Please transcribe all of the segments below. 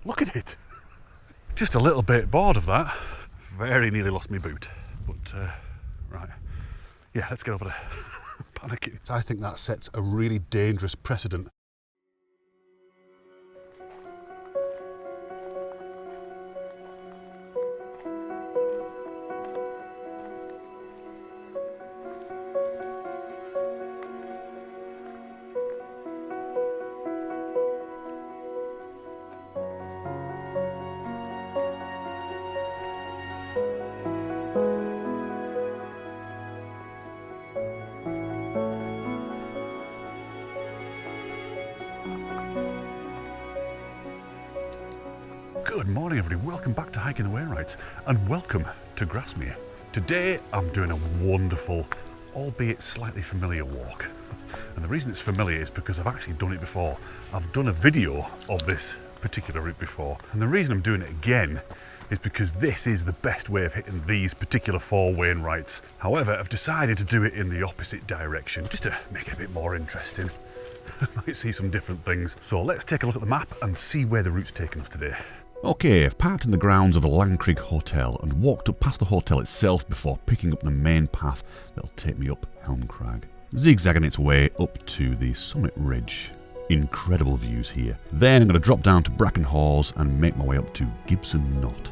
Look at it. Just a little bit bored of that. Very nearly lost my boot. But, right. Yeah, let's get over there. Panicking. I think that sets a really dangerous precedent. Good morning everybody, welcome back to Hiking the Wainwrights and welcome to Grasmere. Today I'm doing a wonderful, albeit slightly familiar walk. And the reason it's familiar is because I've actually done it before. I've done a video of this particular route before. And the reason I'm doing it again is because this is the best way of hitting these particular 4 Wainwrights. However, I've decided to do it in the opposite direction, just to make it a bit more interesting. Might see some different things. So let's take a look at the map and see where the route's taking us today. Okay, I've parked in the grounds of the Lancrigg hotel and walked up past the hotel itself before picking up the main path that'll take me up Helm Crag, zigzagging its way up to the summit ridge. Incredible views here. Then I'm going to drop down to Bracken Hawes and make my way up to Gibson Knot.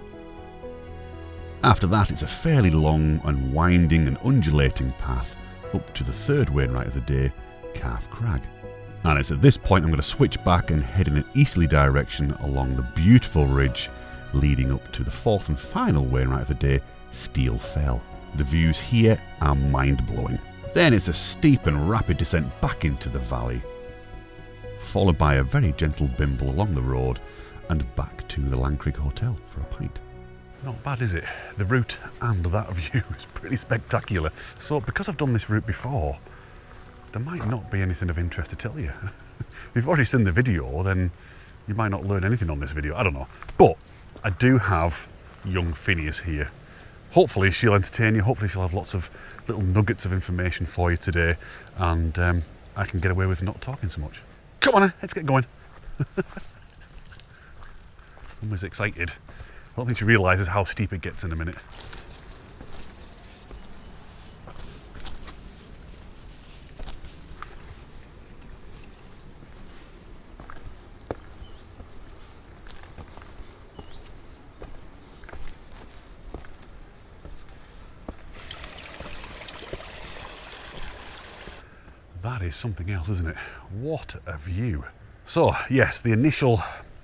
After that, it's a fairly long and winding and undulating path up to the 3rd Wainwright of the day, Calf Crag. And it's at this point I'm going to switch back and head in an easterly direction along the beautiful ridge leading up to the 4th and final Wainwright of the day, Steel Fell. The views here are mind-blowing. Then it's a steep and rapid descent back into the valley, followed by a very gentle bimble along the road and back to the Lancrigg hotel for a pint. Not bad, is it? The route and that view is pretty spectacular. So because I've done this route before, there might not be anything of interest to tell you. If you've already seen the video, then you might not learn anything on this video, I don't know. But I do have young Phineas here. Hopefully she'll entertain you, hopefully she'll have lots of little nuggets of information for you today, and I can get away with not talking so much. Come on then, let's get going. Someone's excited. I don't think she realises how steep it gets in a minute. That is something else, isn't it? What a view. So, yes, the initial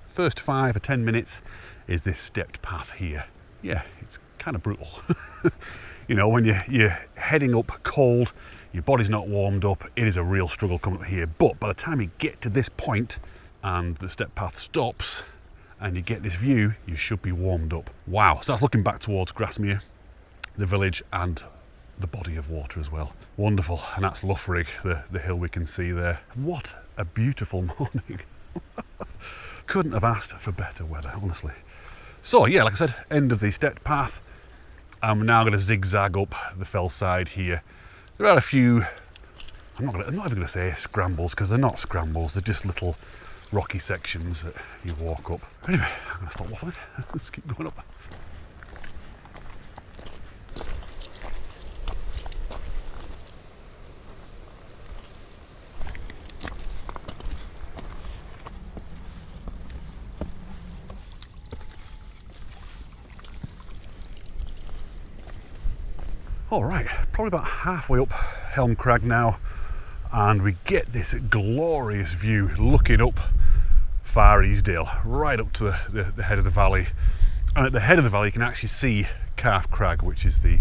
first 5 or 10 minutes is this stepped path here. Yeah, it's kind of brutal. You know, when you're heading up cold, your body's not warmed up, it is a real struggle coming up here. But by the time you get to this point and the step path stops and you get this view, you should be warmed up. Wow, so that's looking back towards Grasmere, the village, and the body of water as well. Wonderful. And that's Lancrigg, the hill we can see there. What a beautiful morning. Couldn't have asked for better weather, honestly. So yeah, like I said, end of the stepped path. I'm now going to zigzag up the fell side here. There are a few, I'm not even going to say scrambles, because they're not scrambles, they're just little rocky sections that you walk up. Anyway, I'm going to stop waffling. Let's keep going up. All right, probably about halfway up Helm Crag now, and we get this glorious view looking up Far Easdale, right up to the head of the valley. And at the head of the valley you can actually see Calf Crag, which is the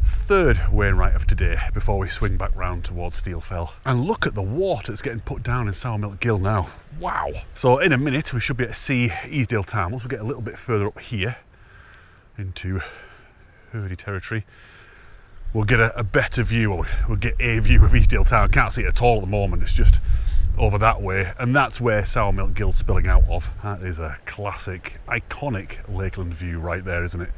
3rd Wainwright of today, before we swing back round towards Steel Fell. And look at the water that's getting put down in Sourmilk Gill now. Wow. So in a minute we should be able to see Easdale town. Once we get a little bit further up here into Hurdy territory, we'll get a better view, or we'll get a view of Easdale town. Can't see it at all at the moment, it's just over that way, and that's where Sourmilk Gill's spilling out of. That is a classic, iconic lakeland view right there, isn't it?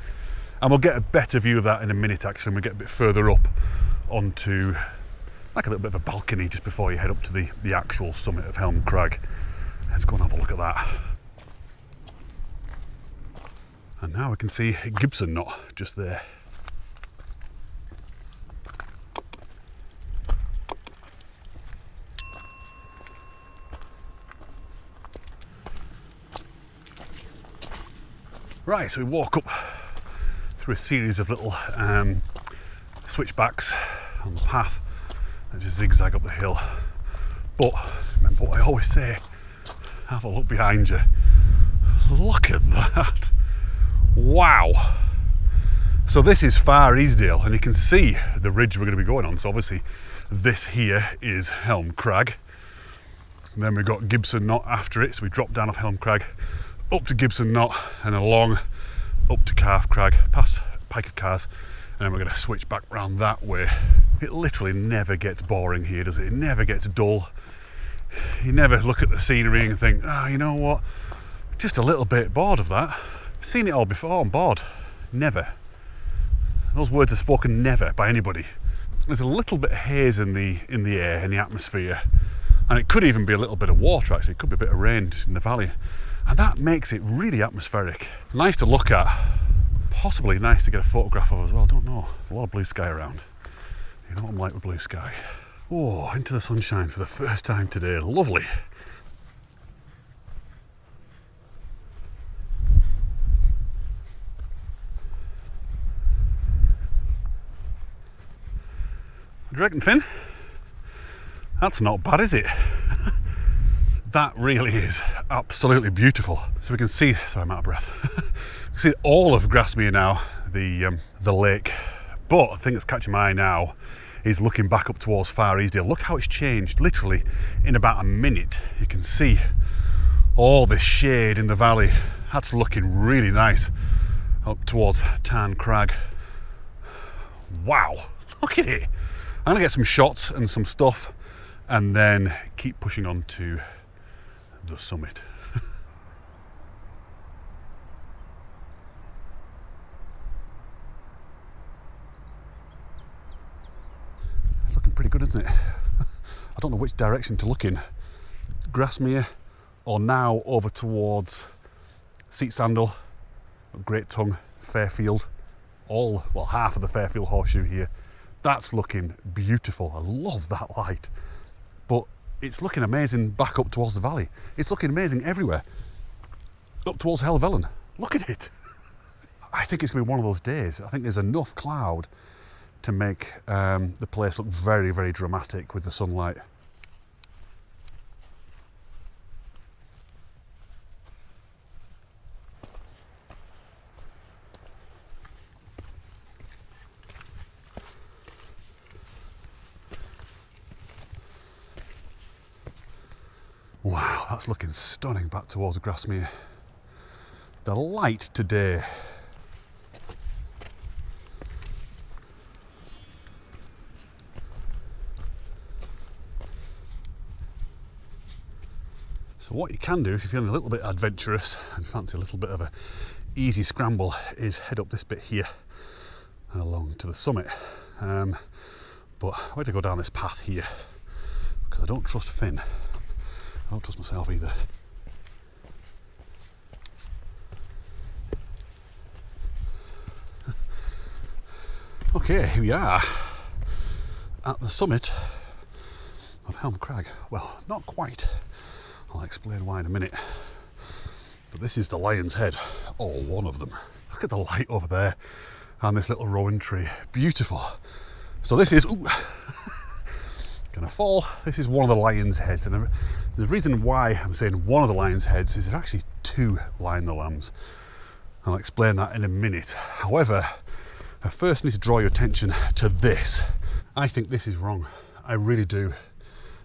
And we'll get a better view of that in a minute actually, when we get a bit further up onto like a little bit of a balcony just before you head up to the actual summit of Helm Crag. Let's go and have a look at that. And now we can see Gibson knot just there. Right, so we walk up through a series of little switchbacks on the path that just zigzag up the hill. But remember what I always say, have a look behind you. Look at that. Wow. So this is Far Easdale, and you can see the ridge we're going to be going on. So obviously this here is Helm Crag. And then we've got Gibson Knot after it, so we drop down off Helm Crag up to Gibson Knot and along up to Calf Crag, past Pike of Cars, and then we're going to switch back round that way. It literally never gets boring here, does it? It never gets dull. You never look at the scenery and think, oh, you know what, just a little bit bored of that. I've seen it all before, I'm bored. Never. Those words are spoken never by anybody. There's a little bit of haze in the air, in the atmosphere, and it could even be a little bit of water actually. It could be a bit of rain just in the valley. And that makes it really atmospheric. Nice to look at, possibly nice to get a photograph of as well, don't know. A lot of blue sky around. You know what I'm like with blue sky. Oh, into the sunshine for the first time today, lovely. Do you reckon, Finn? That's not bad, is it? That really is absolutely beautiful. So we can see, sorry, I'm out of breath. We can see all of Grasmere now, the lake. But the thing that's catching my eye now is looking back up towards Far Easdale. Look how it's changed, literally in about a minute. You can see all this shade in the valley. That's looking really nice up towards Tarn Crag. Wow, look at it. I'm gonna get some shots and some stuff and then keep pushing on to the summit. It's looking pretty good, isn't it? I don't know which direction to look in. Grasmere or now over towards Seat Sandal, Great Tongue, Fairfield, half of the Fairfield Horseshoe here. That's looking beautiful. I love that light. But it's looking amazing back up towards the valley. It's looking amazing everywhere. Up towards Helvellyn. Look at it. I think it's going to be one of those days. I think there's enough cloud to make the place look very, very dramatic with the sunlight. Wow, that's looking stunning back towards Grasmere. The light today. So what you can do if you're feeling a little bit adventurous and fancy a little bit of a easy scramble is head up this bit here and along to the summit. But I had to go down this path here because I don't trust Finn. I don't trust myself either. Okay, here we are at the summit of Helm Crag. Well, not quite. I'll explain why in a minute. But this is the Lion's Head, or one of them. Look at the light over there and this little rowan tree. Beautiful. So this is, gonna fall. This is one of the Lion's Heads, and the reason why I'm saying one of the Lion's Heads is there are actually two Lion the Lambs. I'll explain that in a minute. However, I first need to draw your attention to this. I think this is wrong. I really do.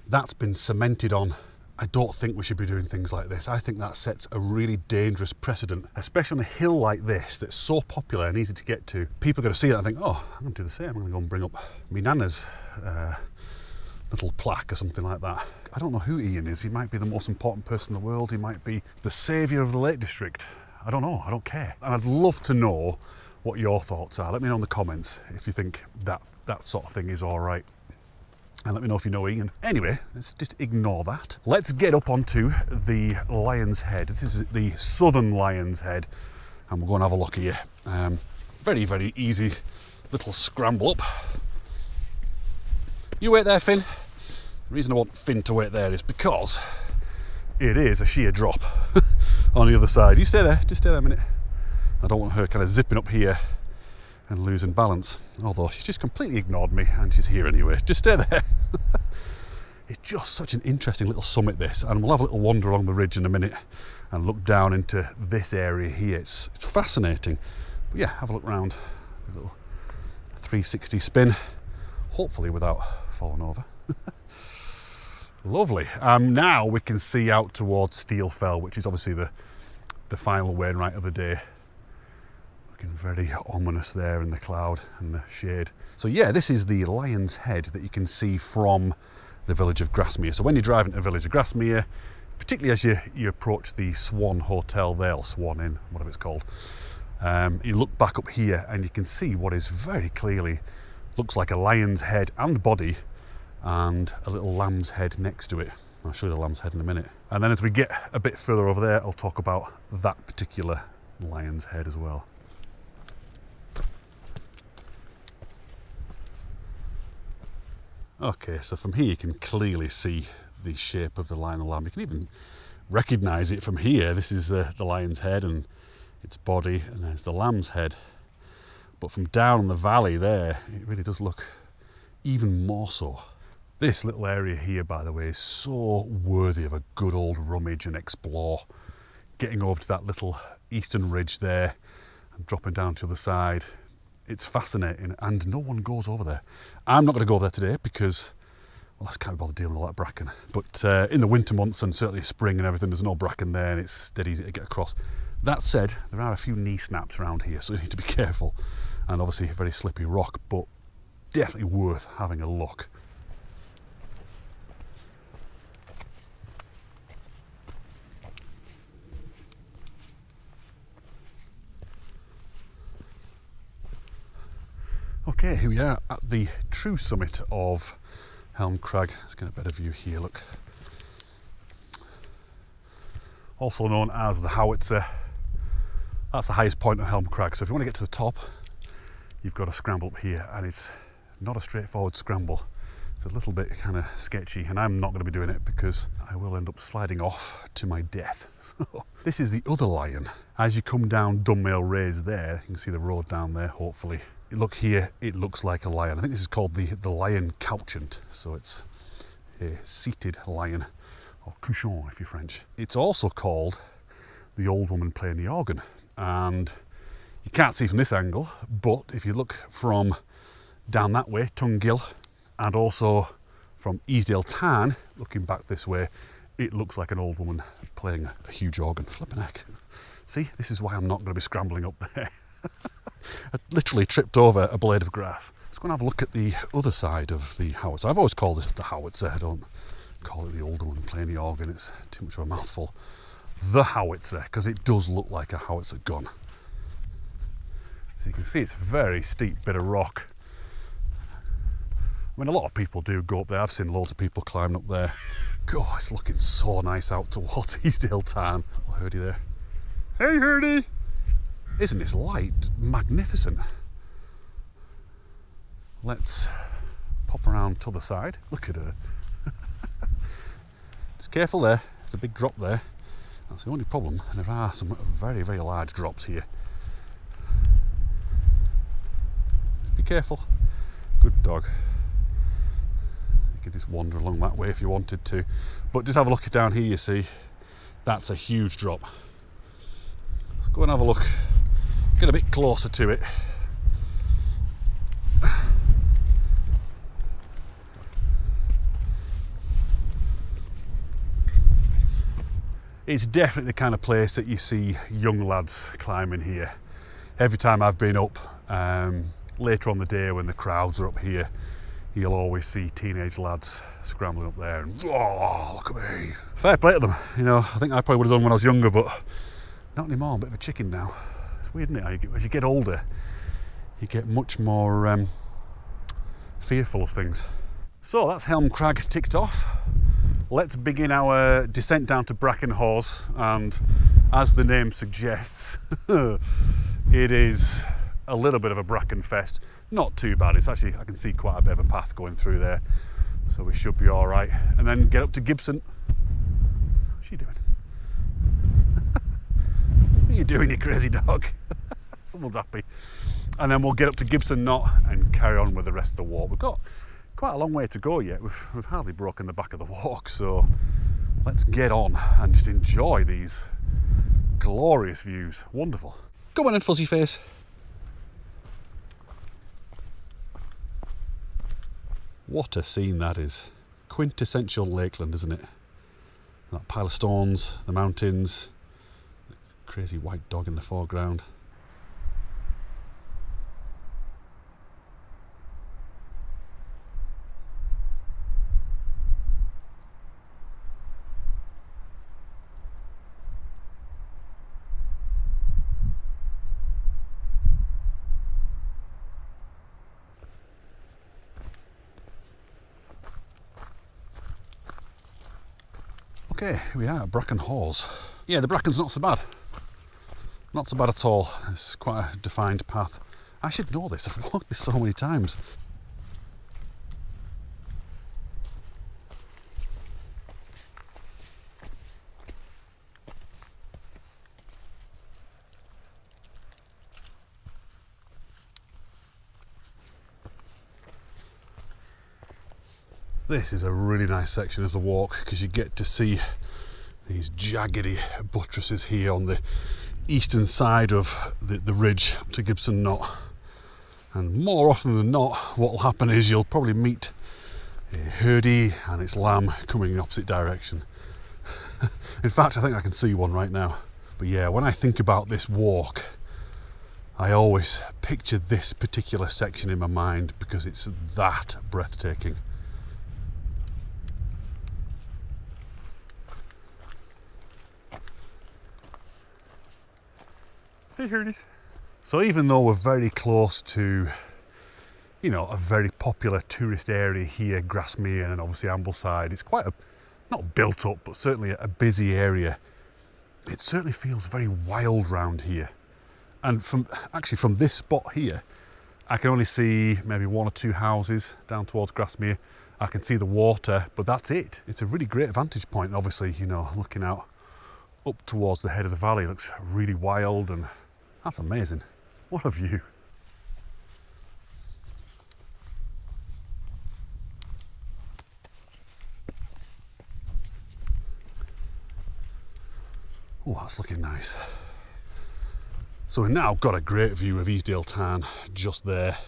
That's been cemented on. I don't think we should be doing things like this. I think that sets a really dangerous precedent, especially on a hill like this that's so popular and easy to get to. People are going to see that and think, oh, I'm going to do the same. I'm going to go and bring up my nana's little plaque or something like that. I don't know who Ian is. He might be the most important person in the world. He might be the saviour of the Lake District. I don't know. I don't care. And I'd love to know what your thoughts are. Let me know in the comments if you think that sort of thing is all right. And let me know if you know Ian. Anyway, let's just ignore that. Let's get up onto the Lion's Head. This is the southern Lion's Head. and we'll go and have a look here. Very, very easy little scramble up. You wait there, Finn. The reason I want Finn to wait there is because it is a sheer drop on the other side. You stay there, just stay there a minute. I don't want her kind of zipping up here and losing balance. Although she's just completely ignored me and she's here anyway. Just stay there. It's just such an interesting little summit, this, and we'll have a little wander along the ridge in a minute and look down into this area here. It's fascinating. But yeah, have a look round. A little 360 spin, hopefully without falling over. Lovely. Now we can see out towards Steel Fell, which is obviously the final Wainwright of the day. Looking very ominous there in the cloud and the shade. So yeah, this is the Lion's Head that you can see from the village of Grasmere. So when you're driving to the village of Grasmere, particularly as you approach the Swan Hotel there, or Swan Inn, whatever it's called, you look back up here and you can see what is very clearly looks like a lion's head and body, and a little lamb's head next to it. I'll show you the lamb's head in a minute. And then as we get a bit further over there, I'll talk about that particular lion's head as well. Okay, so from here you can clearly see the shape of the lion and lamb. You can even recognise it from here. This is the lion's head and its body, and there's the lamb's head. But from down in the valley there, it really does look even more so. This little area here, by the way, is so worthy of a good old rummage and explore. Getting over to that little eastern ridge there and dropping down to the other side. It's fascinating, and no one goes over there. I'm not going to go over there today because, well, I can't be bothered dealing with all that bracken. But in the winter months and certainly spring and everything, there's no bracken there and it's dead easy to get across. That said, there are a few knee snaps around here, so you need to be careful. And obviously a very slippy rock, but definitely worth having a look. Okay, here we are at the true summit of Helm Crag. Let's get a better view here, look. Also known as the Howitzer. That's the highest point of Helm Crag. So if you want to get to the top, you've got to scramble up here, and it's not a straightforward scramble. It's a little bit kind of sketchy, and I'm not going to be doing it because I will end up sliding off to my death. This is the other lion. As you come down Dunmail Raise there, you can see the road down there, hopefully. Look here, it looks like a lion. I think this is called the lion couchant, so it's a seated lion, or couchant if you're French. It's also called the old woman playing the organ, and you can't see from this angle, but if you look from down that way, Tungill, and also from Easdale Tarn, looking back this way, it looks like an old woman playing a huge organ. Flippin' heck. See, this is why I'm not going to be scrambling up there. I literally tripped over a blade of grass. Let's go and have a look at the other side of the howitzer. I've always called this the howitzer. I don't call it the older one playing the organ. It's too much of a mouthful. The howitzer, because it does look like a howitzer gun. So you can see it's a very steep bit of rock. I mean, a lot of people do go up there. I've seen loads of people climbing up there. God, it's looking so nice out towards Easdale Tarn. Little herdie there. Hey, herdie! Isn't this light magnificent? Let's pop around to the side. Look at her. Just careful there. There's a big drop there. That's the only problem. There are some very, very large drops here. Just be careful. Good dog. You could just wander along that way if you wanted to. But just have a look down here, you see. That's a huge drop. Let's go and have a look. Get a bit closer to it. It's definitely the kind of place that you see young lads climbing here. Every time I've been up, later on the day when the crowds are up here, you'll always see teenage lads scrambling up there and, oh, look at me. Fair play to them. You know, I think I probably would have done when I was younger, but not anymore. I'm a bit of a chicken now. It's weird, isn't it? As you get older, you get much more fearful of things. So that's Helm Crag ticked off. Let's begin our descent down to Brackenhorse and as the name suggests, it is a little bit of a bracken fest. Not too bad. It's actually, I can see quite a bit of a path going through there, so we should be all right. And then get up to Gibson. What's she doing? What are you doing, you crazy dog? Someone's happy. And then we'll get up to Gibson Knot and carry on with the rest of the walk. We've got quite a long way to go yet. We've hardly broken the back of the walk, so let's get on and just enjoy these glorious views. Wonderful. Come on in, fuzzy face. What a scene that is. Quintessential Lakeland, isn't it? That pile of stones, the mountains, the crazy white dog in the foreground. Okay, here we are at Bracken Hawes. Yeah, the bracken's not so bad. Not so bad at all. It's quite a defined path. I should know this, I've walked this so many times. This is a really nice section of the walk because you get to see these jaggedy buttresses here on the eastern side of the ridge to Gibson Knot. And more often than not, what will happen is you'll probably meet a herdie and its lamb coming in the opposite direction. In fact, I think I can see one right now. But yeah, when I think about this walk, I always picture this particular section in my mind because it's that breathtaking. Hey, here it is. So even though we're very close to, you know, a very popular tourist area here, Grasmere and obviously Ambleside, it's quite a, not built up, but certainly a busy area. It certainly feels very wild round here. And from this spot here, I can only see maybe one or two houses down towards Grasmere. I can see the water, but that's it. It's a really great vantage point. Obviously, you know, looking out up towards the head of the valley looks really wild, and that's amazing. What a view. Oh, that's looking nice. So we've now got a great view of Easdale Tarn just there,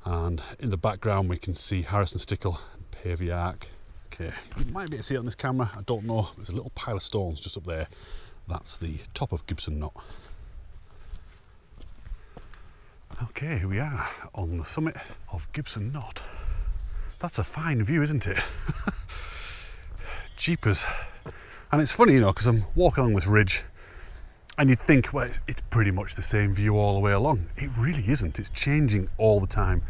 and in the background we can see Harrison Stickle and Pavey Ark. Okay, you might be able to see it on this camera, I don't know. There's a little pile of stones just up there. That's the top of Gibson Knot. Okay, here we are on the summit of Gibson Knot. That's a fine view, isn't it? Jeepers. And it's funny, you know, because I'm walking along this ridge and you'd think, well, it's pretty much the same view all the way along. It really isn't. It's changing all the time.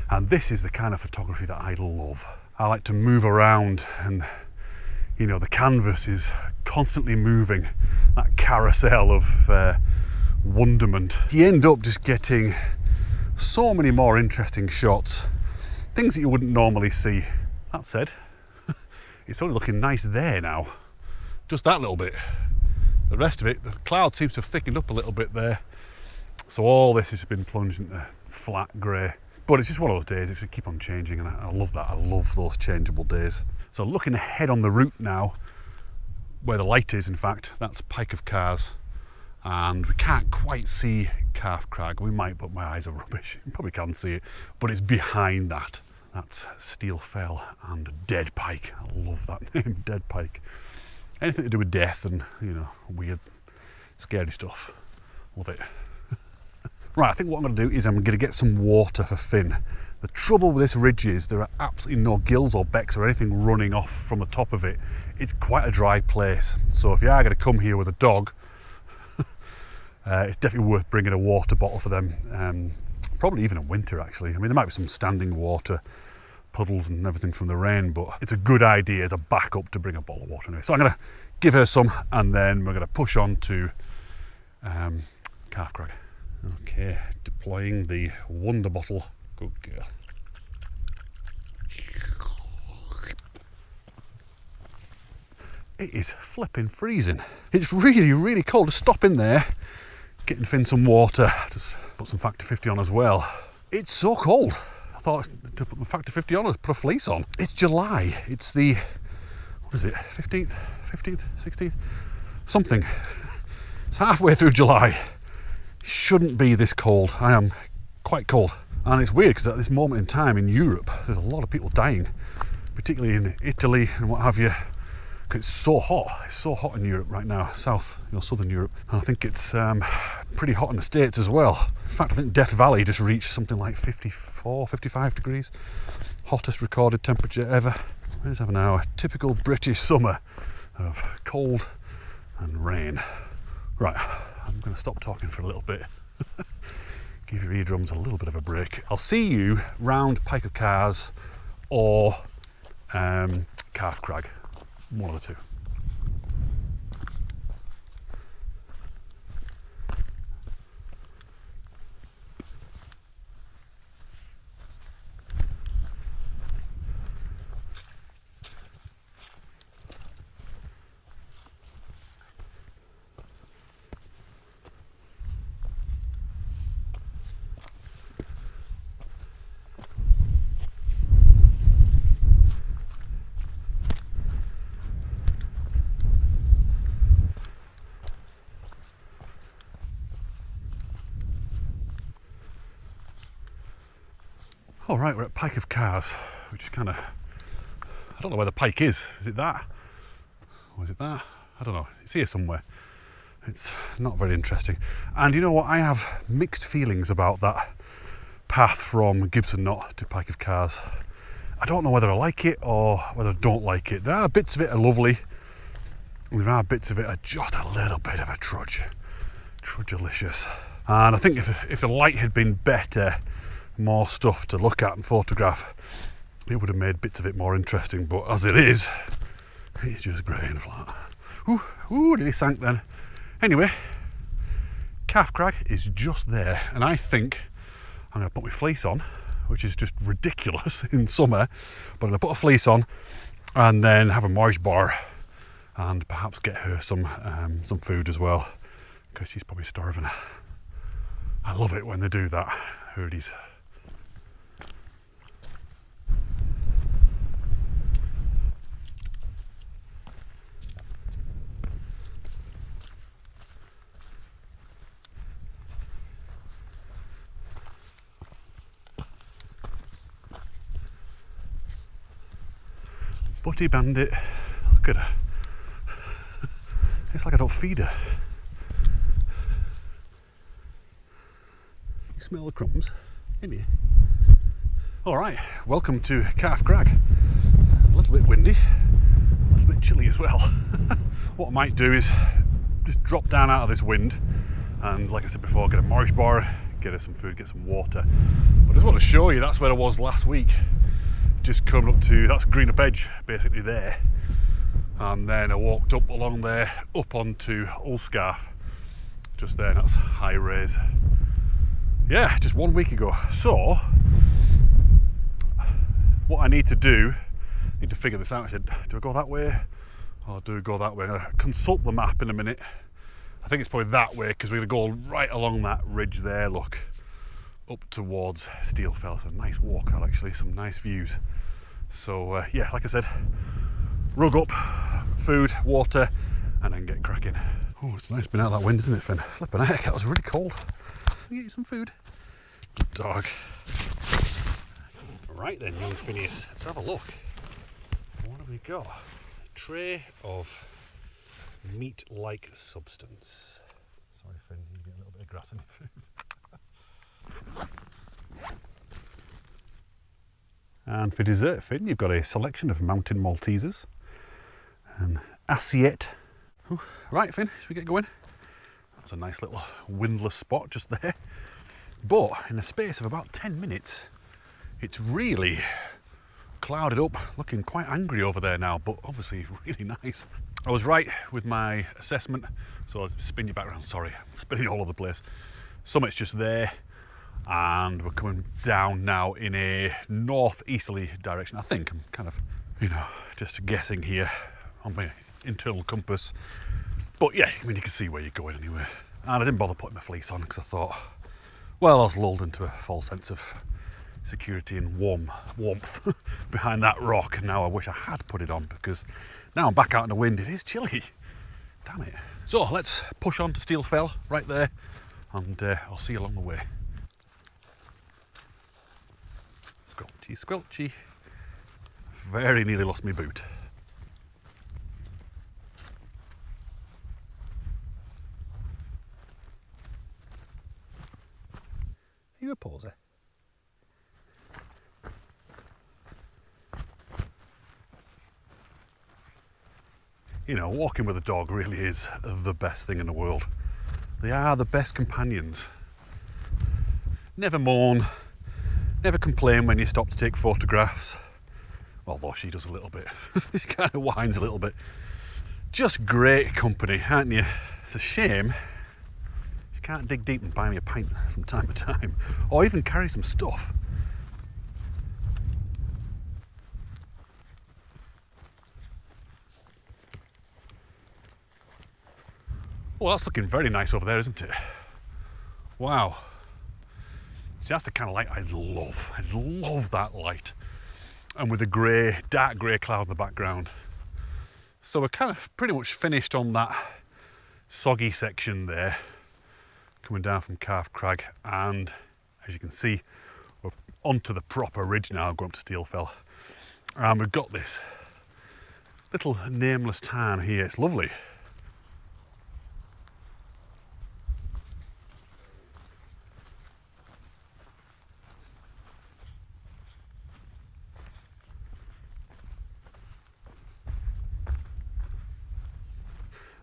And this is the kind of photography that I love. I like to move around and, you know, the canvas is constantly moving. That carousel of wonderment. You end up just getting so many more interesting shots, things that you wouldn't normally see. That said, it's only looking nice there now, just that little bit. The rest of it, the cloud seems to have thickened up a little bit there, so all this has been plunged into flat grey. But it's just one of those days, it's going to keep on changing, and I love that. I love those changeable days. So looking ahead on the route now, where the light is, in fact, that's Pike of Cars. And we can't quite see Calf Crag. We might, but my eyes are rubbish. You probably can't see it, but it's behind that. That's Steel Fell and Dead Pike. I love that name, Dead Pike. Anything to do with death and, you know, weird, scary stuff. Love it. Right, I think what I'm going to do is I'm going to get some water for Finn. The trouble with this ridge is there are absolutely no gills or becks or anything running off from the top of it. It's quite a dry place. So if you are going to come here with a dog, it's definitely worth bringing a water bottle for them. Probably even in winter, actually. I mean, there might be some standing water, puddles and everything from the rain, but it's a good idea as a backup to bring a bottle of water anyway. So I'm going to give her some, and then we're going to push on to Calf Crag. Okay, deploying the wonder bottle. Good girl. It is flipping freezing. It's really, really cold. Just stop in there, getting Finn some water. Just put some Factor 50 on as well. It's so cold. I thought to put my Factor 50 on, put a fleece on. It's July. It's the, what is it, 15th, 16th? Something. It's halfway through July. It shouldn't be this cold. I am quite cold. And it's weird because at this moment in time in Europe, there's a lot of people dying, particularly in Italy and what have you. It's so hot. It's so hot in Europe right now, southern Europe. And I think it's pretty hot in the States as well. In fact, I think Death Valley just reached something like 54, 55 degrees. Hottest recorded temperature ever. Let's have now a typical British summer of cold and rain. Right, I'm going to stop talking for a little bit. Give your eardrums a little bit of a break. I'll see you round Pike of Cars or Calf Crag. One of the two. All right, we're at Pike of Cars, which is kind of, I don't know where the pike is. Is it that? Or is it that? I don't know. It's here somewhere. It's not very interesting. And you know what? I have mixed feelings about that path from Gibson Knot to Pike of Cars. I don't know whether I like it or whether I don't like it. There are bits of it are lovely, and there are bits of it are just a little bit of a trudge. Trudgelicious. And I think if the light had been better, more stuff to look at and photograph, it would have made bits of it more interesting, but as it is, it's just grey and flat. Ooh, nearly sank then. Anyway, Calf Crag is just there, and I think I'm going to put my fleece on, which is just ridiculous in summer, but I'm going to put a fleece on and then have a marsh bar and perhaps get her some food as well, because she's probably starving. I love it when they do that, herdies. Butty Bandit, look at her. It's like I don't feed her. You smell the crumbs in here? Alright, welcome to Calf Crag. A little bit windy, a little bit chilly as well. What I might do is just drop down out of this wind and, like I said before, get a marsh bar, get her some food, get some water. But I just want to show you that's where I was last week. Just coming up to, that's Green Up Edge, basically there. And then I walked up along there, up onto Ulscarf, just there, and that's high raise. Yeah, just 1 week ago. So, what I need to do, I need to figure this out. I said, do I go that way or do I go that way? I'm going to consult the map in a minute. I think it's probably that way because we're going to go right along that ridge there, look, up towards Steelfell. It's a nice walk that actually, some nice views. So yeah, like I said, rug up, food, water, and then get cracking. Oh, it's nice being out of that wind, isn't it, Finn? Flipping heck, that was really cold. Can you get you some food? Good dog. Right then, young Phineas, let's have a look. What have we got? A tray of meat-like substance. Sorry, Finn, you get a little bit of grass in your food. And for dessert, Finn, you've got a selection of mountain Maltesers. Assiette. Ooh, right, Finn, should we get going? That's a nice little windless spot just there. But in the space of about 10 minutes, it's really clouded up, looking quite angry over there now, but obviously really nice. I was right with my assessment, so I'll spin you back around. Sorry, I'm spinning all over the place. Summit's just there, and we're coming down now in a northeasterly direction. I think I'm kind of, just guessing here on my internal compass. But yeah, I mean, you can see where you're going anyway. And I didn't bother putting my fleece on because I thought, well, I was lulled into a false sense of security and warmth behind that rock. Now I wish I had put it on, because now I'm back out in the wind. It is chilly. Damn it. So let's push on to Steel Fell right there, and I'll see you along the way. Squelchy, squelchy. Very nearly lost my boot. Are you a poser? Walking with a dog really is the best thing in the world. They are the best companions. Never moan, never complain when you stop to take photographs. Although she does a little bit. She kind of whines a little bit. Just great company, aren't you? It's a shame you can't dig deep and buy me a pint from time to time, or even carry some stuff. Well, that's looking very nice over there, isn't it? Wow. See, that's the kind of light I love. I love that light. And with the dark grey cloud in the background. So we're kind of pretty much finished on that soggy section there, coming down from Helm Crag, and as you can see, we're onto the proper ridge now, going up to Steel Fell. And we've got this little nameless town here. It's lovely.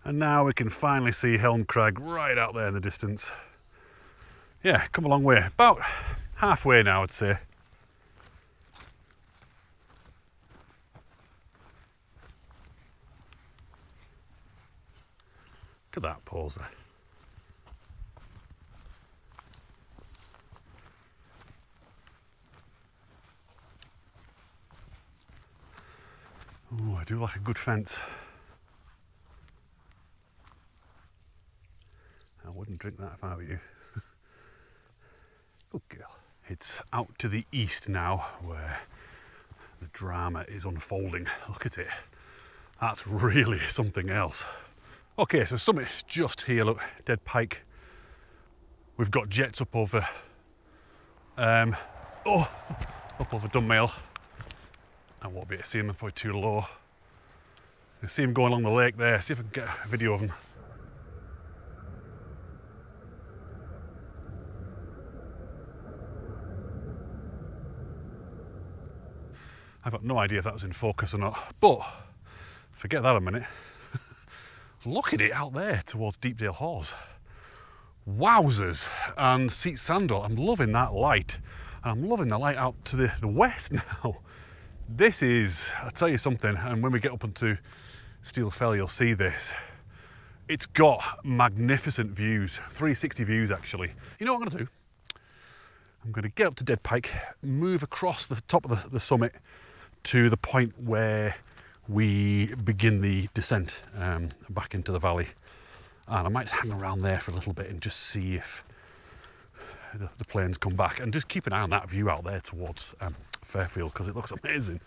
And now we can finally see Helm Crag right out there in the distance. Yeah, come a long way. About halfway now, I'd say. Look at that poser. Oh, I do like a good fence. I wouldn't drink that if I were you. Good girl. It's out to the east now, where the drama is unfolding. Look at it. That's really something else. Okay, so summit's just here, look, dead pike. We've got jets up over up over Dunmail. I won't be able to see them, they're probably too low. You can see them going along the lake there. See if I can get a video of them. I've got no idea if that was in focus or not, but forget that a minute. Look at it out there towards Deepdale Hawes. Wowzers, and Seat Sandal. I'm loving that light. And I'm loving the light out to the west now. This is, I'll tell you something, and when we get up onto Steel Fell, you'll see this. It's got magnificent views, 360 views actually. You know what I'm gonna do? I'm gonna get up to Dead Pike, move across the top of the summit to the point where we begin the descent back into the valley. And I might hang around there for a little bit and just see if the planes come back, and just keep an eye on that view out there towards Fairfield, because it looks amazing.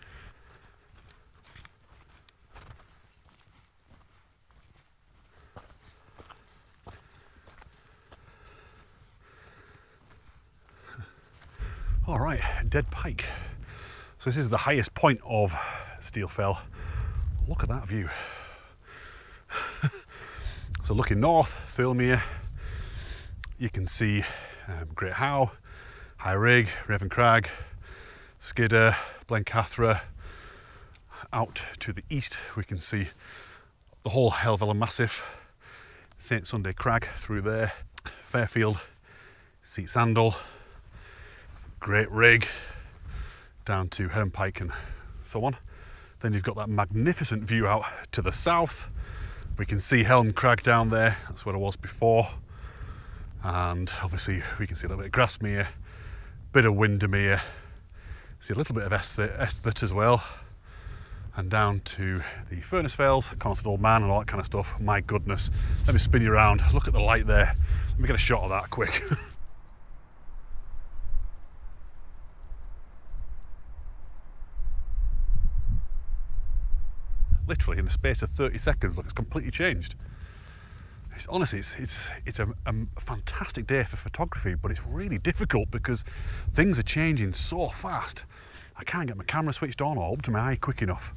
All right, Dead Pike. So this is the highest point of Steel Fell. Look at that view. So looking north, Thirlmere, you can see Great Howe, High Rig, Raven Crag, Skidder, Blencathra. Out to the east we can see the whole Helvellyn Massif, St Sunday Crag through there, Fairfield, Seat Sandal, Great Rig, down to Herne Pike and so on. Then you've got that magnificent view out to the south. We can see Helm Crag down there, that's where I was before. And obviously we can see a little bit of Grasmere, bit of Windermere, see a little bit of S3 as well. And down to the Furnace Vales, Constant Old Man and all that kind of stuff. My goodness, let me spin you around, look at the light there. Let me get a shot of that quick. Literally in the space of 30 seconds, look, it's completely changed. Honestly, it's a fantastic day for photography, but it's really difficult because things are changing so fast. I can't get my camera switched on or up to my eye quick enough.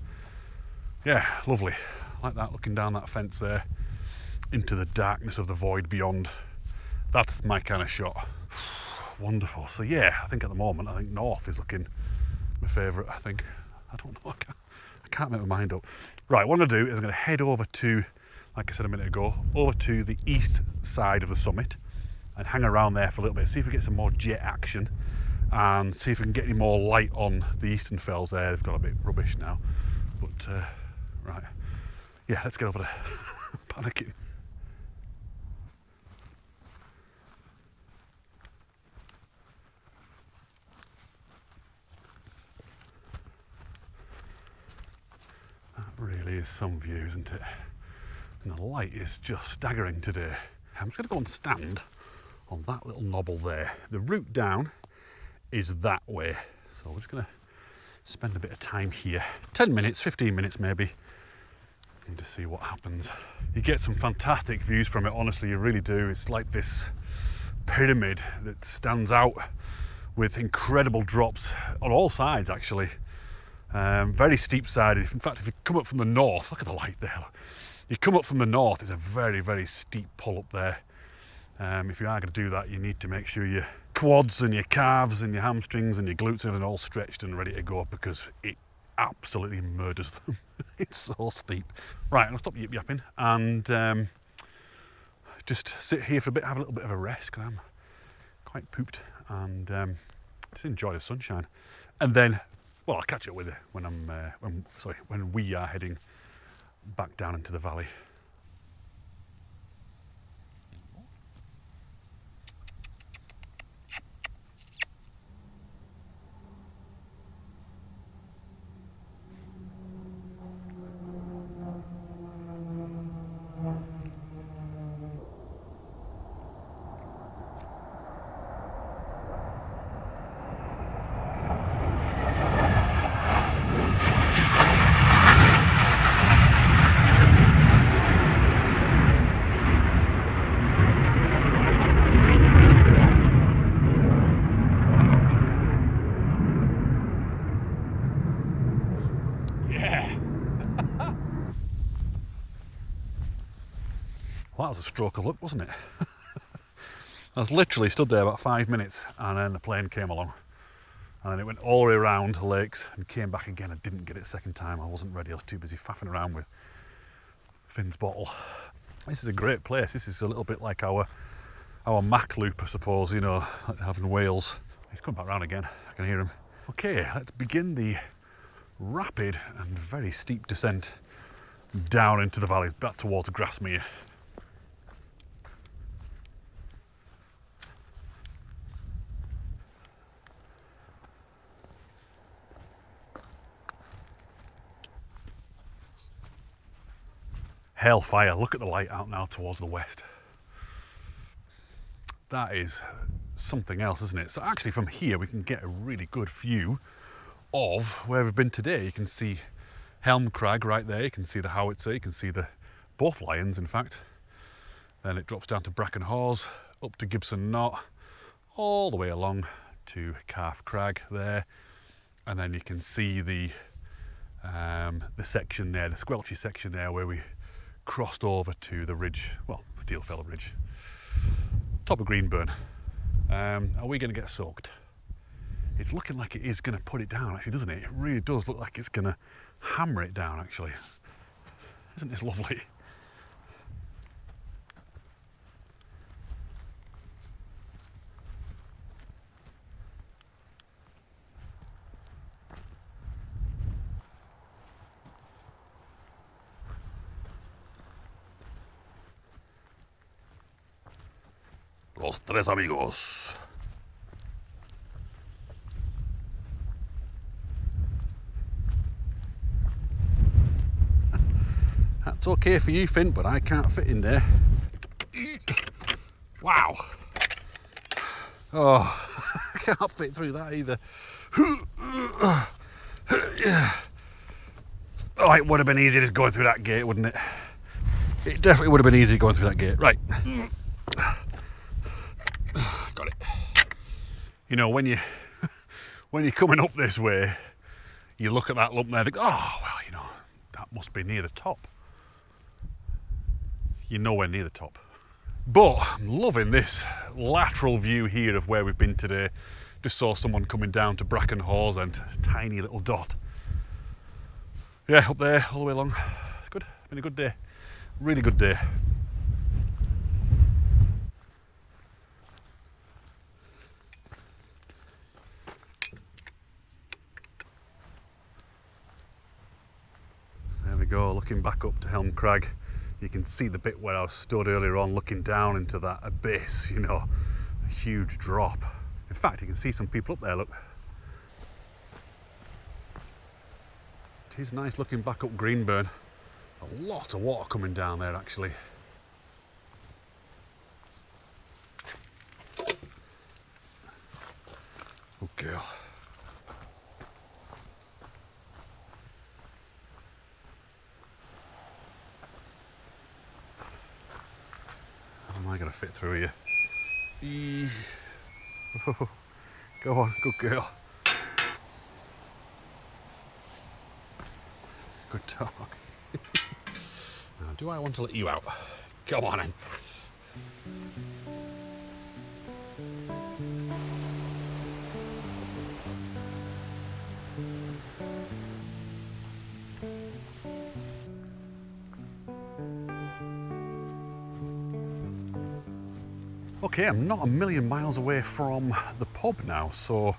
Yeah, lovely. Like that, looking down that fence there into the darkness of the void beyond. That's my kind of shot. Wonderful. So yeah, I think at the moment, I think north is looking my favourite, I think. I don't know, I can't make my mind up. Right, what I'm going to do is I'm going to head over to, like I said a minute ago, over to the east side of the summit and hang around there for a little bit, see if we get some more jet action and see if we can get any more light on the eastern fells there. They've got a bit rubbish now, but right, yeah, let's get over there. Panicking. That really is some view, isn't it? And the light is just staggering today. I'm just going to go and stand on that little knobble there. The route down is that way, so we're just going to spend a bit of time here. 10 minutes, 15 minutes maybe, and to see what happens. You get some fantastic views from it, honestly, you really do. It's like this pyramid that stands out with incredible drops on all sides, actually. Very steep sided. In fact, if you come up from the north, look at the light there. You come up from the north, it's a very, very steep pull up there. If you are going to do that, you need to make sure your quads and your calves and your hamstrings and your glutes and everything are all stretched and ready to go, because it absolutely murders them. It's so steep. Right, I'll stop yip yapping and just sit here for a bit, have a little bit of a rest, because I'm quite pooped, and just enjoy the sunshine. And then, well, I'll catch up with you when when we are heading back down into the valley. Well, that was a stroke of luck, wasn't it? I was literally stood there about 5 minutes and then the plane came along. And then it went all the way around the lakes and came back again. I didn't get it second time. I wasn't ready. I was too busy faffing around with Finn's bottle. This is a great place. This is a little bit like our Mac loop, I suppose, you know, like they have in Wales. He's coming back round again. I can hear him. Okay, let's begin the rapid and very steep descent down into the valley, back towards Grasmere. Hellfire, look at the light out now towards the west. That is something else, isn't it? So actually from here we can get a really good view of where we've been today. You can see Helm Crag right there, you can see the howitzer, you can see both lions in fact. Then it drops down to Brackenhawes, up to Gibson Knot, all the way along to Calf Crag there. And then you can see the section there, the squelchy section there where we crossed over to the ridge, well, Steelfell Ridge, top of Greenburn. Are we going to get soaked? It's looking like it is going to put it down, actually, doesn't it? It really does look like it's going to hammer it down, actually. Isn't this lovely? Los tres amigos. That's okay for you, Finn, but I can't fit in there. Wow. Oh, I can't fit through that either. Oh, it would have been easy just going through that gate, wouldn't it? It definitely would have been easy going through that gate. Right. Got it. You know, when you're coming up this way, you look at that lump there and think, oh, well, you know, that must be near the top. You're nowhere near the top. But I'm loving this lateral view here of where we've been today. Just saw someone coming down to Bracken Hawes and a tiny little dot. Yeah, up there, all the way along. It's good, been a good day. Really good day. There we go, looking back up to Helm Crag. You can see the bit where I was stood earlier on looking down into that abyss, you know, a huge drop. In fact, you can see some people up there, look. It is nice looking back up Greenburn. A lot of water coming down there actually. Good girl. How am I going to fit through here? Go on, good girl. Good dog. Now, do I want to let you out? Come on in. Okay, I'm not a million miles away from the pub now, so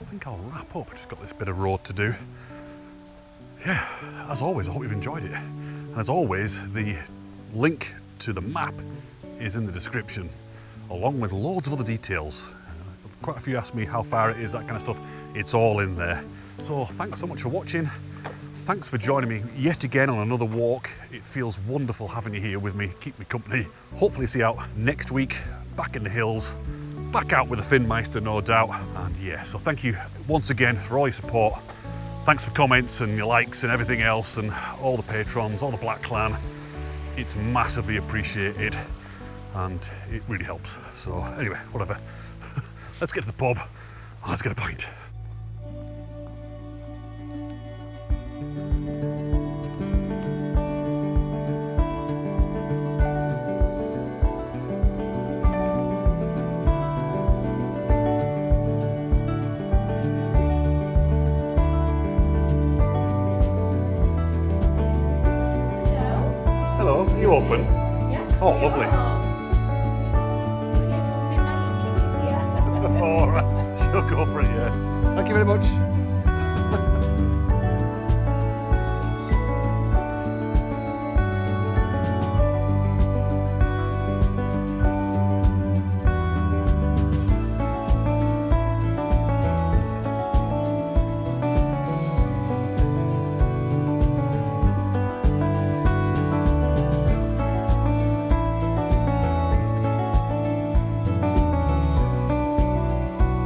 I think I'll wrap up. Just got this bit of road to do. Yeah, as always, I hope you've enjoyed it. And as always, the link to the map is in the description, along with loads of other details. Quite a few asked me how far it is, that kind of stuff. It's all in there. So thanks so much for watching. Thanks for joining me yet again on another walk. It feels wonderful having you here with me, keep me company. Hopefully see you out next week, back in the hills, back out with the Finmeister, no doubt. And yeah, so thank you once again for all your support. Thanks for comments and your likes and everything else, and all the patrons, all the Black Clan. It's massively appreciated and it really helps. So anyway, whatever. Let's get to the pub and let's get a pint. Hello, are you open? Yes. Oh, lovely. All right, sure, go for it, yeah. Thank you very much.